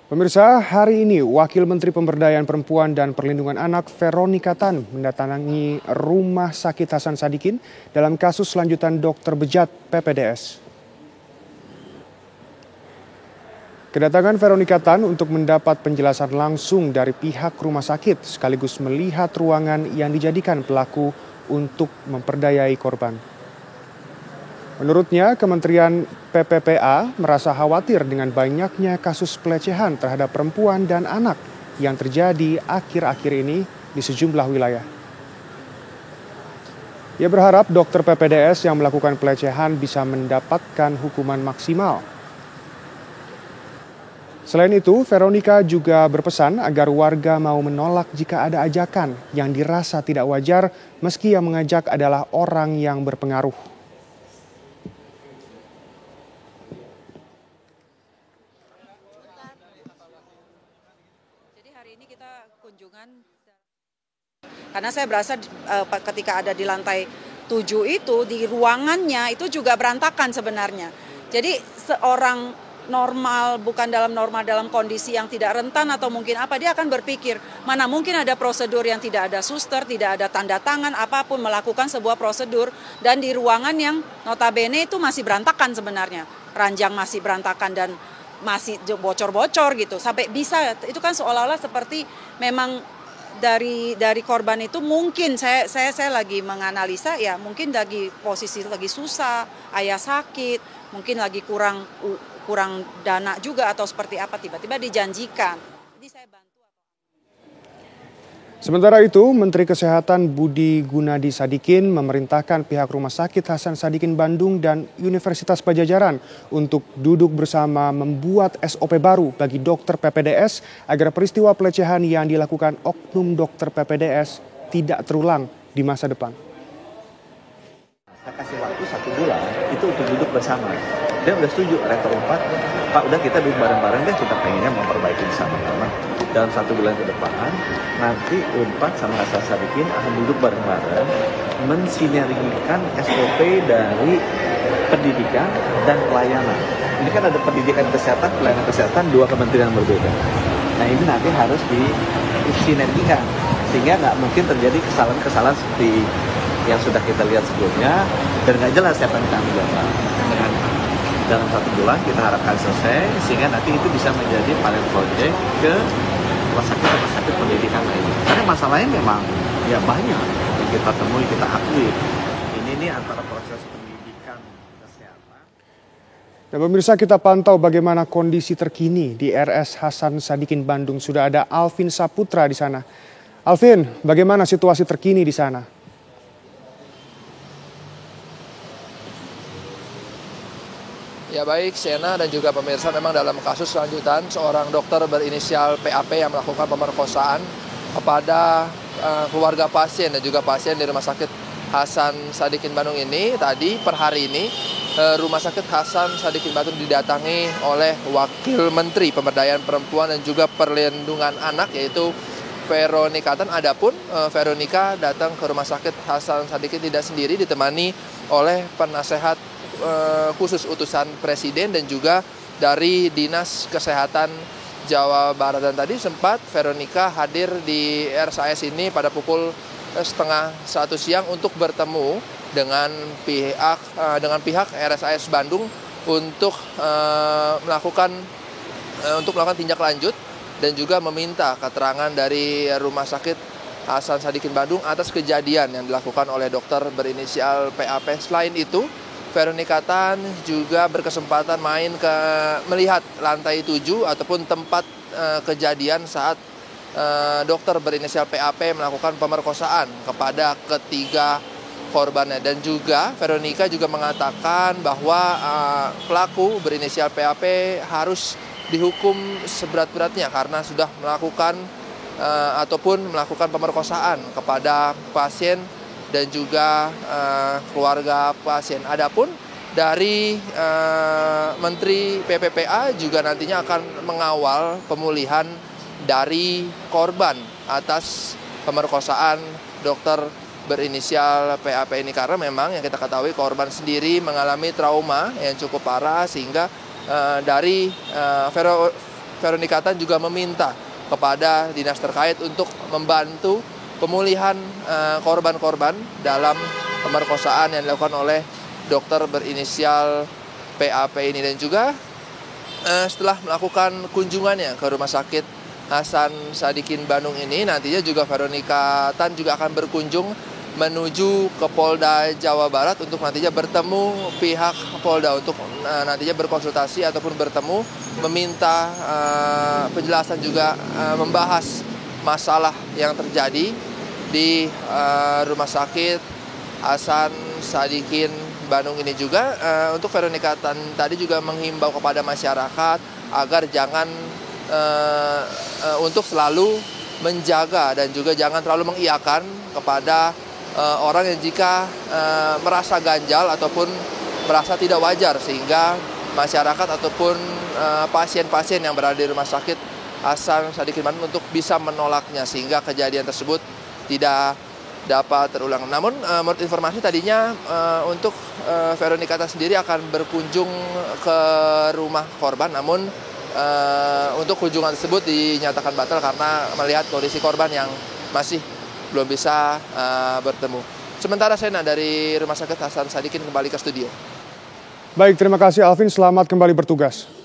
Pemirsa, hari ini Wakil Menteri Pemberdayaan Perempuan dan Perlindungan Anak Veronika Tan mendatangi Rumah Sakit Hasan Sadikin dalam kasus lanjutan dokter bejat PPDS. Kedatangan Veronika Tan untuk mendapat penjelasan langsung dari pihak rumah sakit sekaligus melihat ruangan yang dijadikan pelaku untuk memperdayai korban. Menurutnya, Kementerian PPPA merasa khawatir dengan banyaknya kasus pelecehan terhadap perempuan dan anak yang terjadi akhir-akhir ini di sejumlah wilayah. Ia berharap dokter PPDS yang melakukan pelecehan bisa mendapatkan hukuman maksimal. Selain itu, Veronika juga berpesan agar warga mau menolak jika ada ajakan yang dirasa tidak wajar meski yang mengajak adalah orang yang berpengaruh. Jadi hari ini kita kunjungan karena saya berasa ketika ada di lantai 7 itu di ruangannya itu juga berantakan sebenarnya. Jadi seorang normal bukan dalam kondisi yang tidak rentan atau mungkin apa, dia akan berpikir mana mungkin ada prosedur yang tidak ada suster, tidak ada tanda tangan apapun melakukan sebuah prosedur, dan di ruangan yang notabene itu masih berantakan sebenarnya. Ranjang masih berantakan dan masih bocor-bocor gitu, sampai bisa itu kan seolah-olah seperti memang dari korban itu mungkin saya lagi menganalisa ya, mungkin lagi posisi lagi susah, ayah sakit, mungkin lagi kurang dana juga atau seperti apa, tiba-tiba dijanjikan. Jadi saya bantu. Sementara itu, Menteri Kesehatan Budi Gunadi Sadikin memerintahkan pihak Rumah Sakit Hasan Sadikin Bandung dan Universitas Padjadjaran untuk duduk bersama membuat SOP baru bagi dokter PPDS agar peristiwa pelecehan yang dilakukan oknum dokter PPDS tidak terulang di masa depan. Saya kasih waktu 1 bulan itu untuk duduk bersama. Dia udah setuju, rektor 4, Pak udah kita duduk bareng-bareng deh, kita pengennya memperbaiki sama-sama. Dalam 1 bulan ke depan, nanti Unpad sama Hasan Sadikin akan duduk bareng-bareng mensinergikan SOP dari pendidikan dan pelayanan. Ini kan ada pendidikan kesehatan, pelayanan kesehatan, 2 kementerian berbeda. Nah ini nanti harus disinergikan, sehingga nggak mungkin terjadi kesalahan-kesalahan seperti yang sudah kita lihat sebelumnya, dan nggak jelas siapa yang tanggung jawab. Dalam 1 bulan kita harapkan selesai, sehingga nanti itu bisa menjadi pilot project ke rumah sakit pendidikan lainnya. Karena masalahnya memang ya banyak yang kita temui, kita akui. Ini antara proses pendidikan kesehatan. Dan pemirsa, kita pantau bagaimana kondisi terkini di RS Hasan Sadikin Bandung. Sudah ada Alvin Saputra di sana. Alvin, bagaimana situasi terkini di sana? Ya baik, Sena dan juga pemirsa, memang dalam kasus lanjutan seorang dokter berinisial PAP yang melakukan pemerkosaan kepada keluarga pasien dan juga pasien di Rumah Sakit Hasan Sadikin Bandung ini, tadi per hari ini Rumah Sakit Hasan Sadikin Bandung didatangi oleh Wakil Menteri Pemberdayaan Perempuan dan juga Perlindungan Anak, yaitu Veronika Tan. Adapun Veronika datang ke Rumah Sakit Hasan Sadikin tidak sendiri, ditemani oleh penasehat khusus utusan Presiden dan juga dari Dinas Kesehatan Jawa Barat. Dan tadi sempat Veronika hadir di RSAS ini pada pukul 12:30 siang untuk bertemu dengan pihak RSAS Bandung untuk melakukan tindak lanjut dan juga meminta keterangan dari Rumah Sakit Hasan Sadikin Bandung atas kejadian yang dilakukan oleh dokter berinisial PAP. Selain itu, Veronika Tan juga berkesempatan melihat lantai 7 ataupun tempat kejadian saat dokter berinisial PAP melakukan pemerkosaan kepada ketiga korbannya. Dan juga Veronika juga mengatakan bahwa pelaku berinisial PAP harus dihukum seberat-beratnya karena sudah melakukan melakukan pemerkosaan kepada pasien dan juga keluarga pasien. Adapun dari Menteri PPPA juga nantinya akan mengawal pemulihan dari korban atas pemerkosaan dokter berinisial PAP ini, karena memang yang kita ketahui korban sendiri mengalami trauma yang cukup parah, sehingga dari Veronika Tan juga meminta kepada dinas terkait untuk membantu pemulihan korban-korban dalam pemerkosaan yang dilakukan oleh dokter berinisial PAP ini. Dan juga setelah melakukan kunjungannya ke Rumah Sakit Hasan Sadikin Bandung ini, nantinya juga Veronika Tan juga akan berkunjung menuju ke Polda Jawa Barat untuk nantinya bertemu pihak Polda untuk nantinya berkonsultasi ataupun bertemu meminta penjelasan juga membahas masalah yang terjadi di Rumah Sakit Hasan Sadikin Bandung ini. Juga untuk Veronika Tan tadi juga menghimbau kepada masyarakat agar jangan untuk selalu menjaga dan juga jangan terlalu mengiyakan kepada orang yang jika merasa ganjal ataupun merasa tidak wajar, sehingga masyarakat ataupun pasien-pasien yang berada di Rumah Sakit Hasan Sadikin Bandung untuk bisa menolaknya sehingga kejadian tersebut tidak dapat terulang. Namun menurut informasi tadinya untuk Veronika Tan sendiri akan berkunjung ke rumah korban, namun untuk kunjungan tersebut dinyatakan batal karena melihat kondisi korban yang masih belum bisa bertemu. Sementara Sena dari Rumah Sakit Hasan Sadikin kembali ke studio. Baik, terima kasih Alvin. Selamat kembali bertugas.